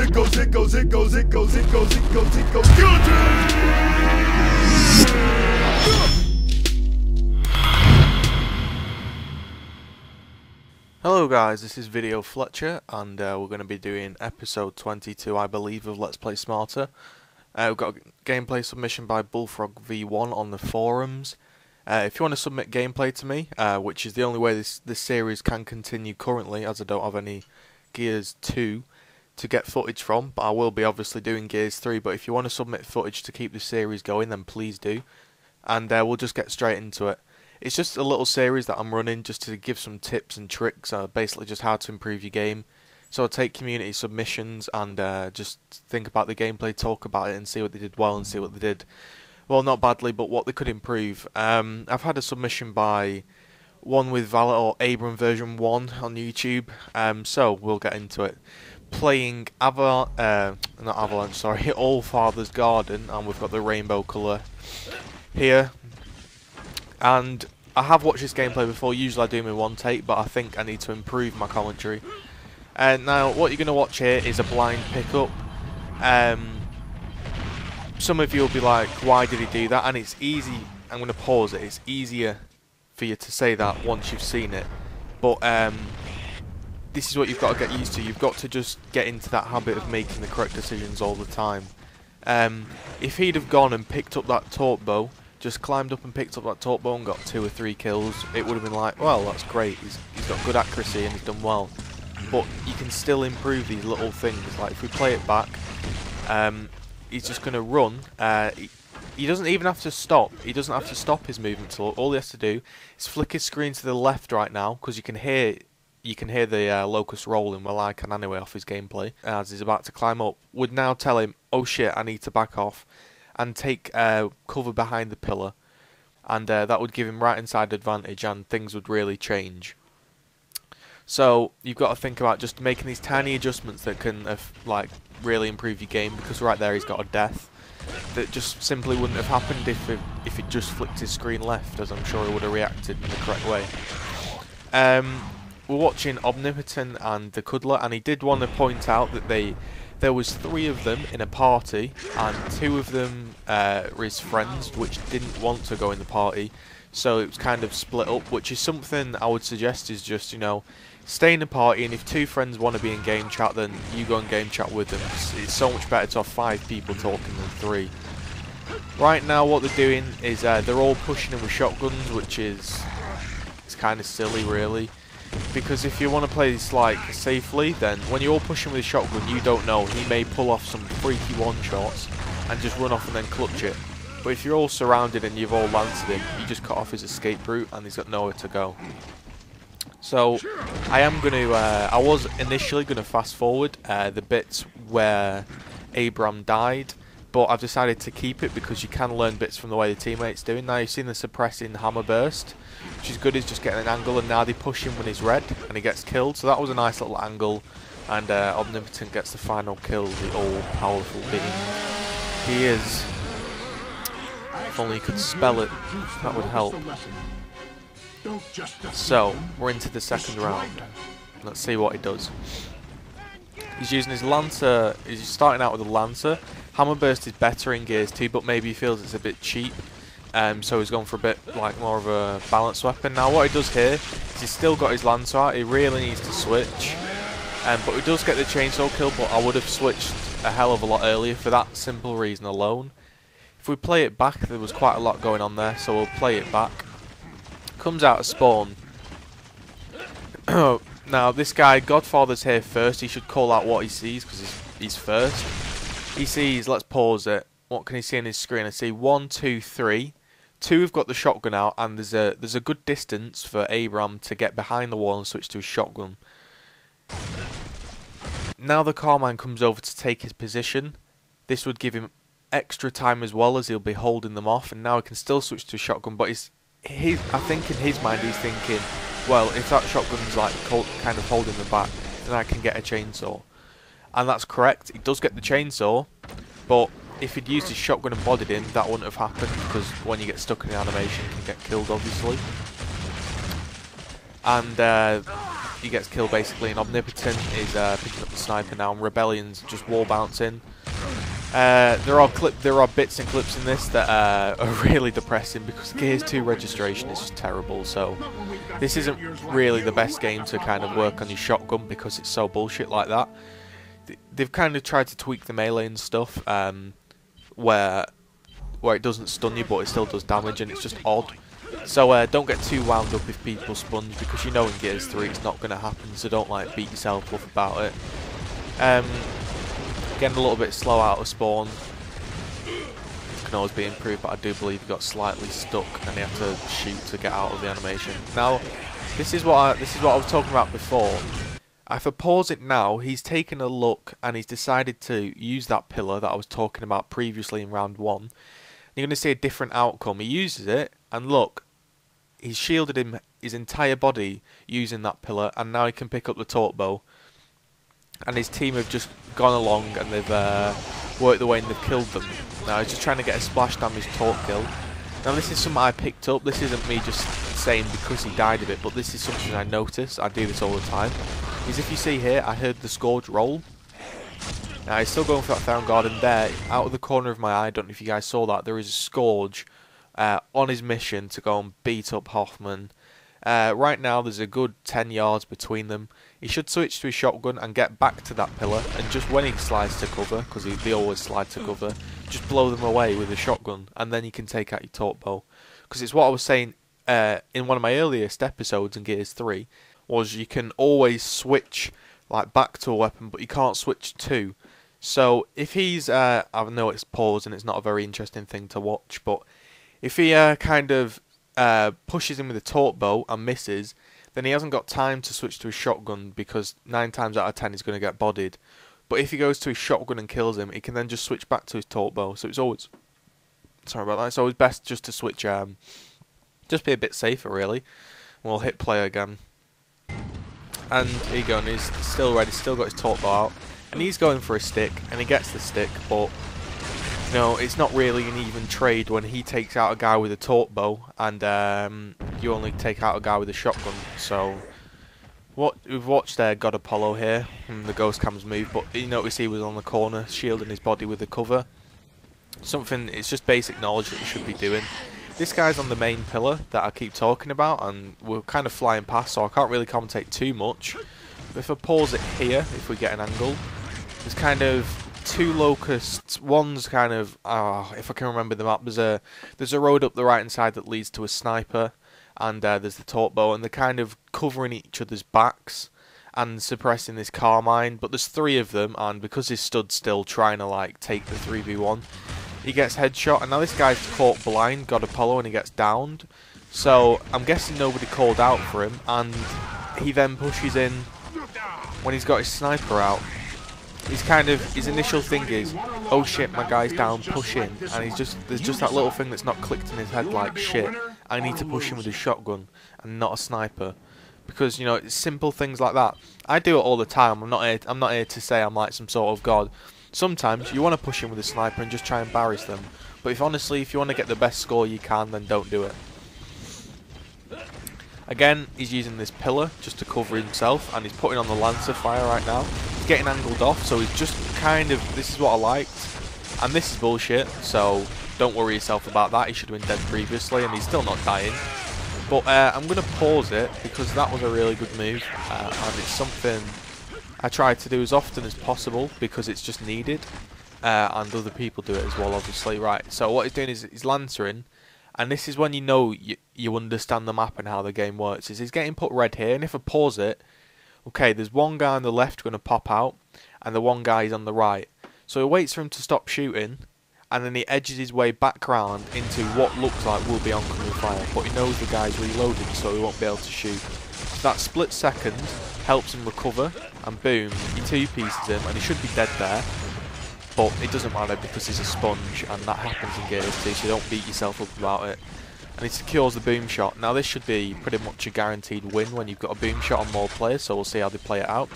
it goes, it goes, it goes, it goes, it goes, it goes, it goes, Hello guys, this is Video Fletcher, and we're going to be doing episode 22, I believe, of Let's Play Smarter. We've got a gameplay submission by Bullfrog V1 on the forums. If you want to submit gameplay to me, which is the only way this series can continue currently, as I don't have any Gears 2 to get footage from, but I will be obviously doing Gears 3, but if you want to submit footage to keep the series going, then please do. And we'll just get straight into it. It's just a little series that I'm running just to give some tips and tricks, basically just how to improve your game. So I'll take community submissions and just think about the gameplay, talk about it and see what they did well and see what they did, well, not badly, but what they could improve. I've had a submission by one with Valor or Abram version 1 on YouTube, so we'll get into it. Playing All Father's Garden, and we've got the rainbow colour here. And I have watched this gameplay before. Usually I do my one take, but I think I need to improve my commentary. And now what you're going to watch here is a blind pickup. Some of you will be like, why did he do that? And it's easy. I'm going to pause it. It's easier for you to say that once you've seen it. But this is what you've got to get used to. You've got to just get into that habit of making the correct decisions all the time. If he'd have gone and picked up that torque bow, just climbed up and picked up that torque bow and got 2 or 3 kills, it would have been like, well, that's great, he's got good accuracy and he's done well. But you can still improve these little things. Like if we play it back, he's just going to run. He doesn't even have to stop. He doesn't have to stop his movement. So all he has to do is flick his screen to the left right now, because you can hear the locust rolling. Well, I can anyway off his gameplay as he's about to climb up. Would now tell him, oh shit, I need to back off and take cover behind the pillar, and that would give him right inside advantage, and things would really change. So you've got to think about just making these tiny adjustments that can like really improve your game, because right there he's got a death that just simply wouldn't have happened if it just flicked his screen left, as I'm sure he would have reacted in the correct way. We're watching Omnipotent and the Cuddler, and he did want to point out that there was 3 of them in a party, and 2 of them were his friends, which didn't want to go in the party, so it was kind of split up, which is something I would suggest is just, you know, stay in a party, and if 2 friends want to be in game chat, then you go in game chat with them. It's so much better to have 5 people talking than 3. Right now what they're doing is they're all pushing him with shotguns, which is kind of silly really. Because if you want to play this like safely, then when you're all pushing with a shotgun, you don't know, he may pull off some freaky one-shots and just run off and then clutch it. But if you're all surrounded and you've all lanced him, you just cut off his escape route and he's got nowhere to go. So I was initially going to fast forward the bits where Abram died, but I've decided to keep it because you can learn bits from the way the teammates doing. Now you've seen the suppressing hammer burst, which is good, is just getting an angle, and now they push him when he's red and he gets killed, so that was a nice little angle, and Omnipotent gets the final kill, the all-powerful being he is. If only you could spell it, that would help. So, we're into the second round. Let's see what he does. He's using his Lancer, he's starting out with a Lancer. Hammer Burst is better in Gears 2, but maybe he feels it's a bit cheap. So he's gone for a bit like more of a balanced weapon. Now what he does here is he's still got his Lancer out. He really needs to switch. But he does get the chainsaw kill, but I would have switched a hell of a lot earlier for that simple reason alone. If we play it back, there was quite a lot going on there, so we'll play it back. Comes out of spawn. Now this guy, Godfather's here first. He should call out what he sees because he's first. He sees, let's pause it. What can he see on his screen? I see 1, 2, 3. 2 have got the shotgun out, and there's a good distance for Abram to get behind the wall and switch to his shotgun. Now the Carmine comes over to take his position. This would give him extra time as well, as he'll be holding them off, and now he can still switch to a shotgun, but I think in his mind he's thinking, well, if that shotgun's like kind of holding the back, then I can get a chainsaw. And that's correct, he does get the chainsaw, but if he'd used his shotgun and bodied him, that wouldn't have happened, because when you get stuck in the animation, you can get killed, obviously. And he gets killed basically, and Omnipotent is picking up the sniper now, and Rebellion's just wall bouncing. There are bits and clips in this that are really depressing because Gears 2 registration is just terrible. So this isn't really the best game to kind of work on your shotgun because it's so bullshit like that. They've kind of tried to tweak the melee and stuff, where it doesn't stun you but it still does damage, and it's just odd. So don't get too wound up if people sponge, because you know in Gears 3 it's not going to happen, so don't like beat yourself up about it. Getting a little bit slow out of spawn. Can always be improved, but I do believe he got slightly stuck and he had to shoot to get out of the animation. Now, this is what I was talking about before. If I pause it now, he's taken a look and he's decided to use that pillar that I was talking about previously in round 1. You're going to see a different outcome. He uses it, and look, he's shielded his entire body using that pillar, and now he can pick up the torque bow. And his team have just gone along and they've worked their way and they've killed them. Now he's just trying to get a splash damage torque kill. Now this is something I picked up. This isn't me just saying because he died of it, but this is something I notice. I do this all the time. Is if you see here, I heard the Scourge roll. Now he's still going for that Found Garden there. Out of the corner of my eye, I don't know if you guys saw that, there is a Scourge on his mission to go and beat up Hoffman. Right now there's a good 10 yards between them. He should switch to his shotgun and get back to that pillar, and just when he slides to cover, because they always slide to cover, just blow them away with a shotgun, and then you can take out your torque bow. Because it's what I was saying in one of my earliest episodes in Gears 3, was you can always switch like back to a weapon, but you can't switch to. So if he's, I know it's paused and it's not a very interesting thing to watch, but if he kind of pushes him with a torque bow and misses, then he hasn't got time to switch to his shotgun, because 9 times out of 10 he's going to get bodied. But if he goes to his shotgun and kills him, he can then just switch back to his torque bow. So it's always, sorry about that, it's always best just to switch, just be a bit safer really. We'll hit play again. And here you go, and he's still ready, still got his torque bow out. And he's going for a stick, and he gets the stick, but no, it's not really an even trade when he takes out a guy with a torque bow and you only take out a guy with a shotgun. So what we've watched there, God Apollo here, and the ghost cams move, but you notice he was on the corner shielding his body with the cover. Something, it's just basic knowledge that you should be doing. This guy's on the main pillar that I keep talking about, and we're kind of flying past, so I can't really commentate too much. But if I pause it here, if we get an angle, there's kind of 2 locusts. One's kind of, if I can remember the map, there's a road up the right hand side that leads to a sniper, and there's the torque bow, and they're kind of covering each other's backs and suppressing this Carmine. But there's 3 of them, and because he's stood still trying to like take the 3v1, he gets headshot, and now this guy's caught blind, God Apollo, and he gets downed. So I'm guessing nobody called out for him, and he then pushes in when he's got his sniper out. He's kind of, his initial thing is, oh shit, my guy's down, push in, and there's just that little thing that's not clicked in his head like, shit, I need to push him with a shotgun and not a sniper. Because, you know, it's simple things like that. I do it all the time. I'm not here to say I'm like some sort of god. Sometimes you want to push him with a sniper and just try and embarrass them. But if you want to get the best score you can, then don't do it. Again, he's using this pillar just to cover himself, and he's putting on the Lancer fire right now. He's getting angled off, so he's just kind of, this is what I liked. And this is bullshit, so don't worry yourself about that. He should have been dead previously, and he's still not dying. But I'm going to pause it, because that was a really good move, and it's something I try to do as often as possible, because it's just needed, and other people do it as well, obviously. Right, so what he's doing is he's lancering, and this is when you know you understand the map and how the game works. Is he's getting put red here, and if I pause it, okay, there's one guy on the left going to pop out, and the one guy is on the right. So he waits for him to stop shooting, and then he edges his way back round into what looks like will be oncoming fire, but he knows the guy's reloading, so he won't be able to shoot. So that split second helps him recover, and boom, he 2-pieces him, and he should be dead there. But it doesn't matter because he's a sponge, and that happens in Gears 2, so don't beat yourself up about it. And he secures the boom shot. Now this should be pretty much a guaranteed win when you've got a boom shot on more players, so we'll see how they play it out.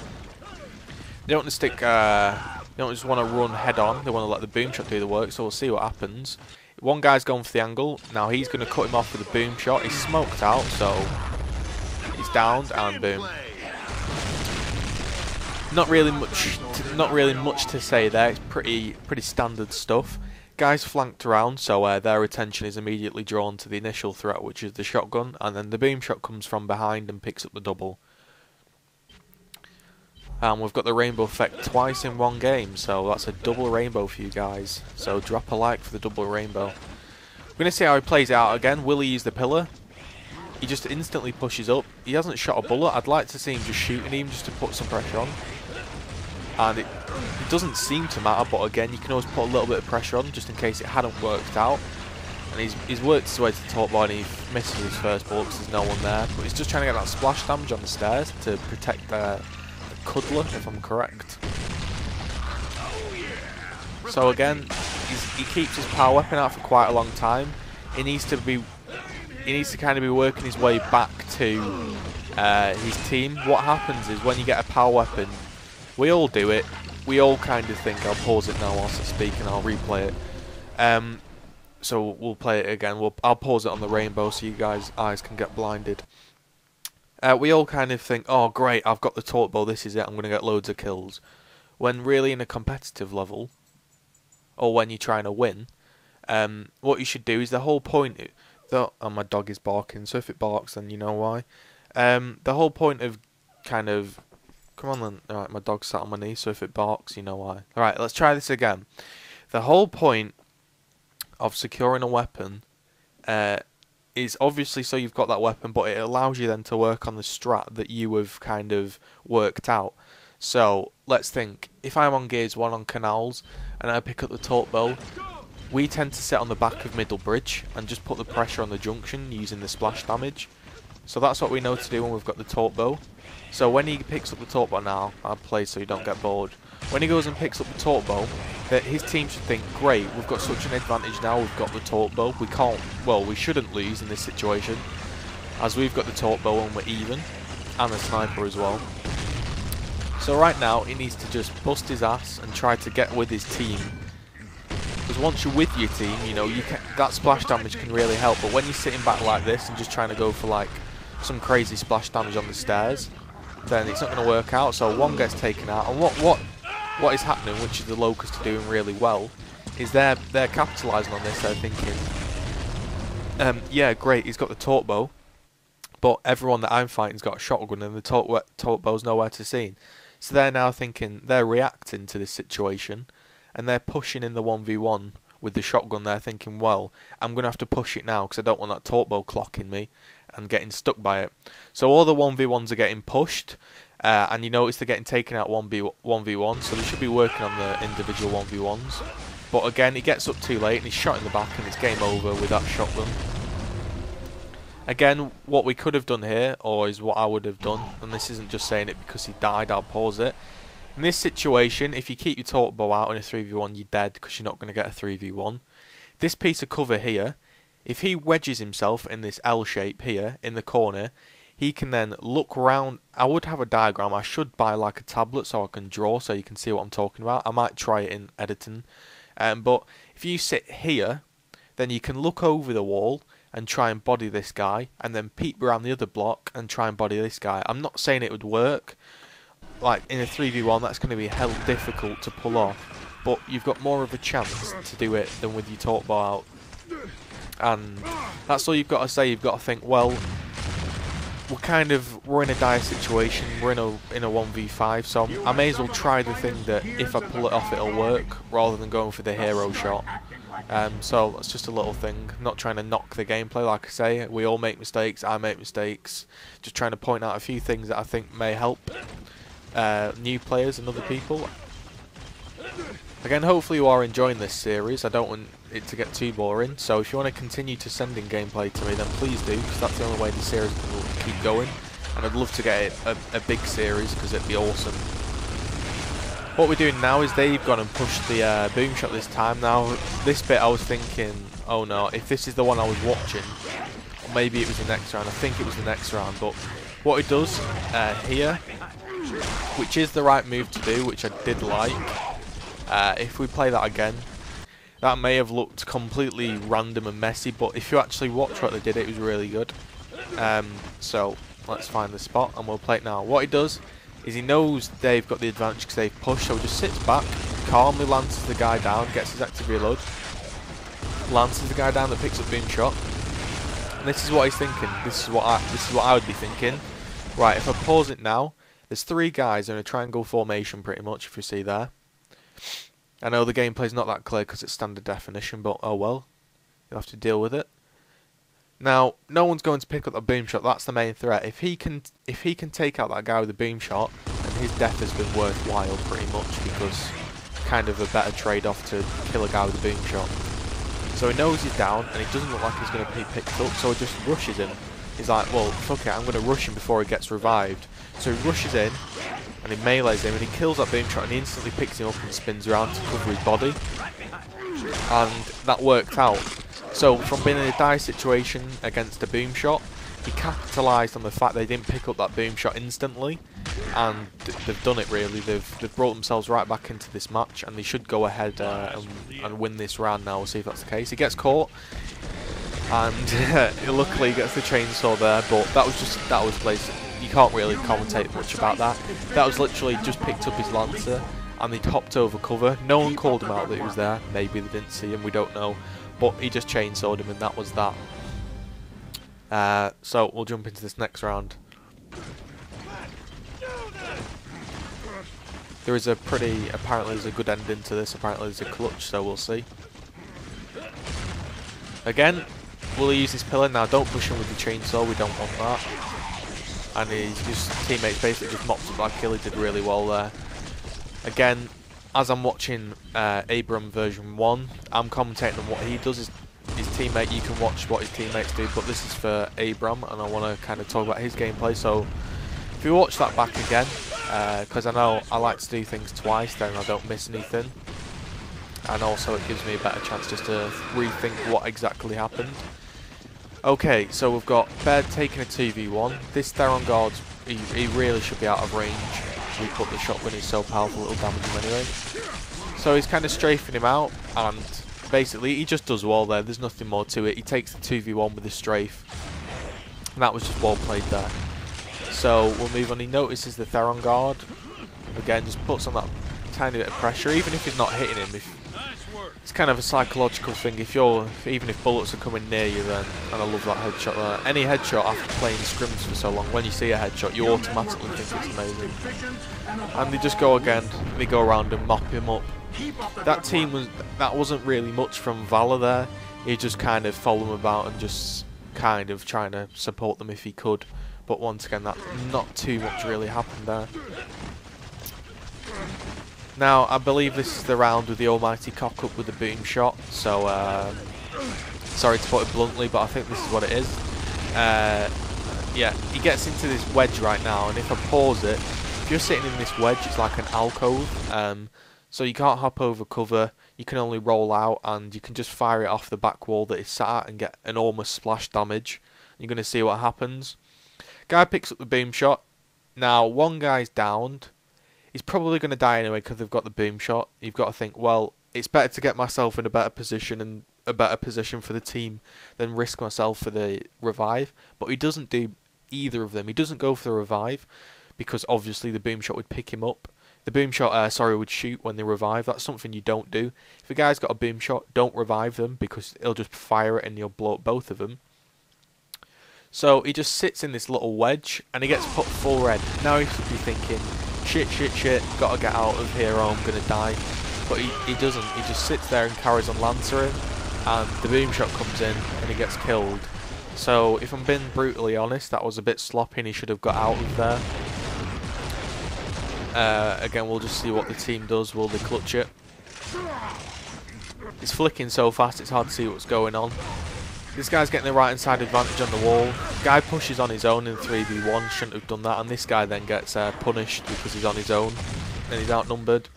They don't want to stick, they don't just want to run head on, they want to let the boom shot do the work, so we'll see what happens. One guy's going for the angle, now he's going to cut him off with a boom shot. He's smoked out, so he's downed, and boom. Not really much to say there. It's pretty standard stuff. Guys flanked around, so their attention is immediately drawn to the initial threat, which is the shotgun, and then the boom shot comes from behind and picks up the double. And we've got the rainbow effect twice in one game, so that's a double rainbow for you guys. So drop a like for the double rainbow. We're going to see how he plays it out again. Will he use the pillar? He just instantly pushes up. He hasn't shot a bullet. I'd like to see him just shooting him just to put some pressure on. And it doesn't seem to matter, but again, you can always put a little bit of pressure on just in case it hadn't worked out. And he's worked his way to the top bar and he misses his first bullet because there's no one there. But he's just trying to get that splash damage on the stairs to protect the cuddler, if I'm correct. So again, he keeps his power weapon out for quite a long time. He needs to kind of be working his way back to his team. What happens is when you get a power weapon, we all do it. We all kind of think, I'll pause it now whilst I speak and I'll replay it. So we'll play it again. I'll pause it on the rainbow so you guys' eyes can get blinded. We all kind of think, oh great, I've got the torque bow, this is it, I'm going to get loads of kills. When really in a competitive level, or when you're trying to win, what you should do is the whole point... Oh, my dog is barking, so if it barks then you know why. The whole point of kind of... Come on then. Alright, my dog sat on my knee, so if it barks, you know why. Alright, let's try this again. The whole point of securing a weapon is obviously so you've got that weapon, but it allows you then to work on the strat that you have kind of worked out. So, let's think. If I'm on Gears 1 on canals, and I pick up the torque bow, we tend to sit on the back of middle bridge and just put the pressure on the junction using the splash damage. So that's what we know to do when we've got the torque bow. So when he picks up the torque bow now, I'll play so you don't get bored. When he goes and picks up the torque bow, his team should think, great, we've got such an advantage now, we've got the torque bow. We shouldn't lose in this situation, as we've got the torque bow and we're even, and the sniper as well. So right now, he needs to just bust his ass and try to get with his team. Because once you're with your team, you know, that splash damage can really help. But when you're sitting back like this and just trying to go for like some crazy splash damage on the stairs, then it's not going to work out. So one gets taken out, and what is happening, which is the Locusts are doing really well, is they're capitalising on this. They're thinking, yeah, great, he's got the torque bow, but everyone that I'm fighting's got a shotgun, and the torque bow's nowhere to be seen. So they're now thinking, they're reacting to this situation, and they're pushing in the 1v1 with the shotgun. They're thinking, well, I'm going to have to push it now because I don't want that torque bow clocking me and getting stuck by it. So all the 1v1s are getting pushed, and you notice they're getting taken out 1v1, so they should be working on the individual 1v1s. But again, he gets up too late and he's shot in the back and it's game over with that shotgun. Again, what we could have done here, or is what I would have done, and this isn't just saying it because he died, I'll pause it. In this situation, if you keep your torque bow out in a 3v1, you're dead because you're not going to get a 3v1. This piece of cover here, if he wedges himself in this L shape here, in the corner, he can then look around. I would have a diagram. I should buy like a tablet so I can draw so you can see what I'm talking about. I might try it in editing. But if you sit here, then you can look over the wall and try and body this guy, and then peep around the other block and try and body this guy. I'm not saying it would work. Like in a 3v1, that's going to be hell difficult to pull off, but you've got more of a chance to do it than with your torque bow out. And that's all you've got to say. You've got to think, well, we're in a dire situation. We're in a 1v5, so I may as well try the thing that if I pull it off, it'll work, rather than going for the hero shot. So that's just a little thing. I'm not trying to knock the gameplay, like I say. We all make mistakes. I make mistakes. Just trying to point out a few things that I think may help new players and other people. Again, hopefully you are enjoying this series. I don't want it to get too boring, so if you want to continue to send in gameplay to me, then please do, because that's the only way the series will keep going, and I'd love to get it a big series because it'd be awesome. What we're doing now is they've gone and pushed the boom shot this time. Now this bit I was thinking, oh no, if this is the one I was watching, or maybe it was the next round. I think it was the next round, but what it does here, which is the right move to do, which I did like, if we play that again, that may have looked completely random and messy, but if you actually watch what they did, it was really good. So let's find the spot and we'll play it now. What he does is he knows they've got the advantage because they've pushed, so he just sits back, calmly lances the guy down, gets his active reload, lances the guy down that picks up boom shot. And this is what he's thinking. This is what I would be thinking. Right, if I pause it now, there's 3 guys in a triangle formation pretty much, if you see there. I know the gameplay's not that clear because it's standard definition, but oh well. You'll have to deal with it. Now, no one's going to pick up the boom shot. That's the main threat. If he can take out that guy with the boom shot, then his death has been worthwhile pretty much, because kind of a better trade-off to kill a guy with a boom shot. So he knows he's down, and he doesn't look like he's going to be picked up, so he just rushes him. He's like, well, fuck it, I'm going to rush him before he gets revived. So he rushes in, and he melees him, and he kills that boom shot, and he instantly picks him up and spins around to cover his body. And that worked out. So from being in a dire situation against a boom shot, he capitalised on the fact they didn't pick up that boom shot instantly, and they've done it really. They've brought themselves right back into this match, and they should go ahead and win this round now. We'll see if that's the case. He gets caught, and luckily he gets the chainsaw there, but that was placed. You can't really commentate much about that. That was literally just picked up his lancer, and they'd hopped over cover. No one called him out that he was there. Maybe they didn't see him, we don't know. But he just chainsawed him, and that was that. So we'll jump into this next round. There is apparently there's a good ending to this. Apparently there's a clutch, so we'll see. Again, will he use his pillar? Now don't push him with the chainsaw, we don't want that. And his teammates basically just mopped up that kill. He did really well there. Again, as I'm watching Abram version 1, I'm commentating on what he does. His teammate, you can watch what his teammates do, but this is for Abram, and I want to kind of talk about his gameplay. So if you watch that back again, because I know I like to do things twice, then I don't miss anything, and also it gives me a better chance just to rethink what exactly happened. Okay, so we've got Baird taking a 2v1. This Theron guard, he really should be out of range. We put the shotgun, he's so powerful it'll damage him anyway. So he's kind of strafing him out, and basically he just does well there. There's nothing more to it. He takes the 2v1 with the strafe, and that was just well played there. So we'll move on. He notices the Theron guard. Again, just puts on that tiny bit of pressure, even if he's not hitting him. It's kind of a psychological thing. Even if bullets are coming near you, then, and I love that headshot there. Any headshot after playing scrims for so long, when you see a headshot, you automatically think it's amazing. And they just go again. They go around and mop him up. That wasn't really much from Valor there. He just kind of followed them about and just kind of trying to support them if he could. But once again, that not too much really happened there. Now, I believe this is the round with the almighty cock-up with the boom shot, so, sorry to put it bluntly, but I think this is what it is. Yeah, he gets into this wedge right now, and if I pause it, if you're sitting in this wedge, it's like an alcove, so you can't hop over cover, you can only roll out, and you can just fire it off the back wall that it's sat at and get enormous splash damage. You're going to see what happens. Guy picks up the boom shot. Now, one guy's downed. He's probably going to die anyway because they've got the boom shot. You've got to think, well, it's better to get myself in a better position and a better position for the team than risk myself for the revive. But he doesn't do either of them. He doesn't go for the revive because obviously the boom shot would pick him up. The boom shot, would shoot when they revive. That's something you don't do. If a guy's got a boom shot, don't revive them because he'll just fire it and you'll blow up both of them. So he just sits in this little wedge and he gets put full red. Now he should be thinking, shit, gotta get out of here or I'm gonna die. But he doesn't. He just sits there and carries on lancering, and the boom shot comes in and he gets killed. So if I'm being brutally honest, that was a bit sloppy and he should have got out of there. Again, we'll just see what the team does. Will they clutch it? It's flicking so fast it's hard to see what's going on. This guy's getting the right hand side advantage on the wall. Guy pushes on his own in 3v1, shouldn't have done that, and this guy then gets punished because he's on his own and he's outnumbered.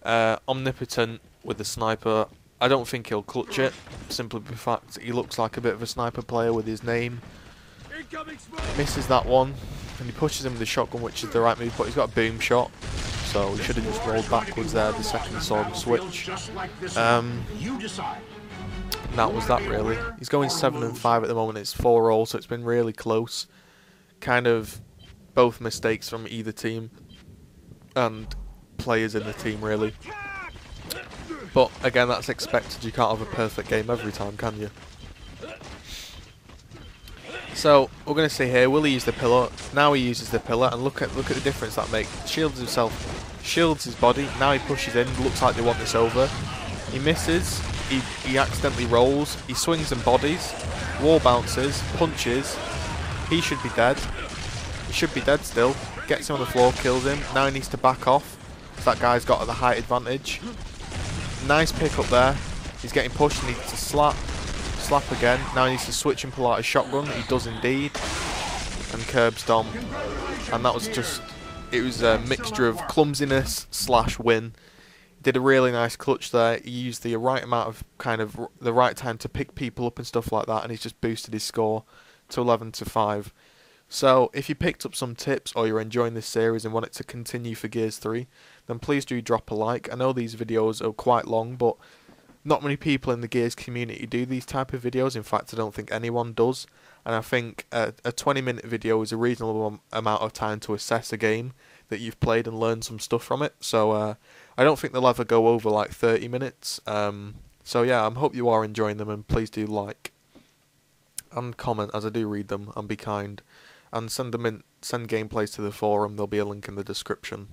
Omnipotent with the sniper. I don't think he'll clutch it, simply by the fact he looks like a bit of a sniper player with his name. Misses that one, and he pushes him with the shotgun, which is the right move, but he's got a boom shot, so he should have just rolled backwards there, the second sword switch. And that was that really. He's going 7 and 5 at the moment. It's 4-all, so it's been really close. Kind of both mistakes from either team. and players in the team really. But again, that's expected. You can't have a perfect game every time, can you? So we're going to see here, will he use the pillar? Now he uses the pillar, and look at the difference that makes. Shields himself, shields his body. Now he pushes in. Looks like they want this over. He misses. He accidentally rolls. He swings and bodies. Wall bounces. Punches. He should be dead. He should be dead still. Gets him on the floor, kills him. Now he needs to back off. So that guy's got the height advantage. Nice pick up there. He's getting pushed. He needs to slap. Slap again. Now he needs to switch and pull out a shotgun. He does indeed. And curb stomp. And that was just... It was a mixture of clumsiness / win. He did a really nice clutch there. He used the right amount of the right time to pick people up and stuff like that. And he's just boosted his score to 11-5. So if you picked up some tips or you're enjoying this series and want it to continue for Gears 3, then please do drop a like. I know these videos are quite long, but not many people in the Gears community do these type of videos. In fact, I don't think anyone does. And I think a 20-minute video is a reasonable amount of time to assess a game that you've played and learn some stuff from it. So I don't think they'll ever go over like 30 minutes. So yeah, I hope you are enjoying them, and please do like and comment, as I do read them, and be kind. And send gameplays to the forum. There'll be a link in the description.